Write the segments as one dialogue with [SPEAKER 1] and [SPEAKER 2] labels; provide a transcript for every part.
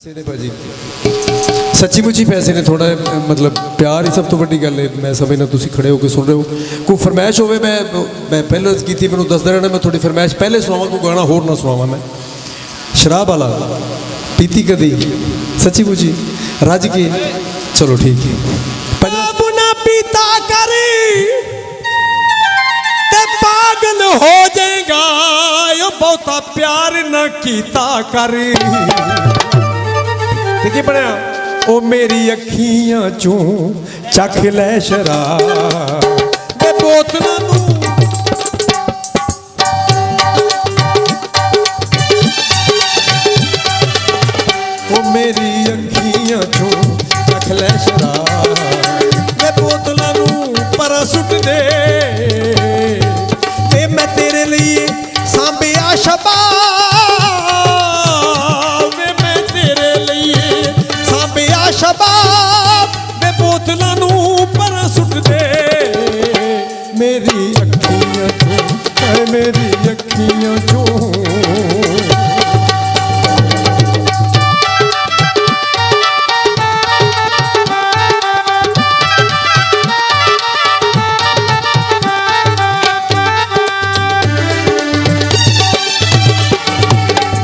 [SPEAKER 1] ने भाजी सच्ची मुची पैसे ने थोड़ा मतलब प्यार ही सब तो वड्डी गल है। मैं समझना तुम खड़े होकर सुन रहे हो, कोई फरमाइश होवे मैं पहले की मैं दसदा रहना, मैं थोड़ी फरमाइश पहले सुनावा, कोई गाना होर ना सुनावा। मैं शराब वाला पीती कदी सच्ची मुची रज के, चलो ठीक है।
[SPEAKER 2] ना पीता करी ते पागल हो जाएगा, यो बहुता प्यार न कीता करी।
[SPEAKER 1] की बनया
[SPEAKER 2] ओ मेरी अखियां चों चख लै शराब दे बोतलां नूं, ओ मेरी अखियां चों चख लै शराब दे बोतलां नूं पर सुट दे, ते मैं तेरे लिए सांभिया शबाब, शबाब दे बोतलां नूं पर सुट दे। मेरी अखियां चों, मेरी अखियां चों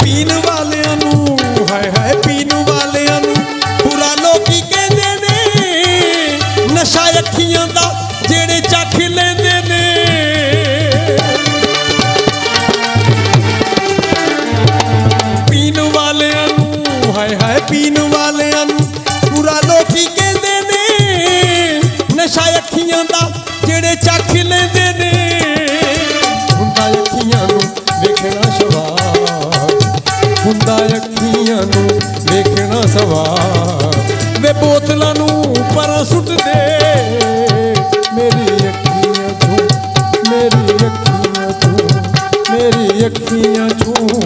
[SPEAKER 2] पीन वालियां नूं, हाय हाय पीन वालियां नूं बुरा लोकी कहंदे ने, नशा अखियां दा जेड़े चख लैंदे ने। पीन वालियां नूं, हाय हाय पीन वालियां नूं बुरा लोकी कहंदे ने, नशा अखियां दा जेड़े चख लैंदे ने। हुंदा अखियां नूं वेखना शवाब, हुंदा अखियां नूं वेखना सवाब वे बोतलां नूं पर सुट दे। मेरी अखियां चों, मेरी अखियां चों, मेरी अखियां चों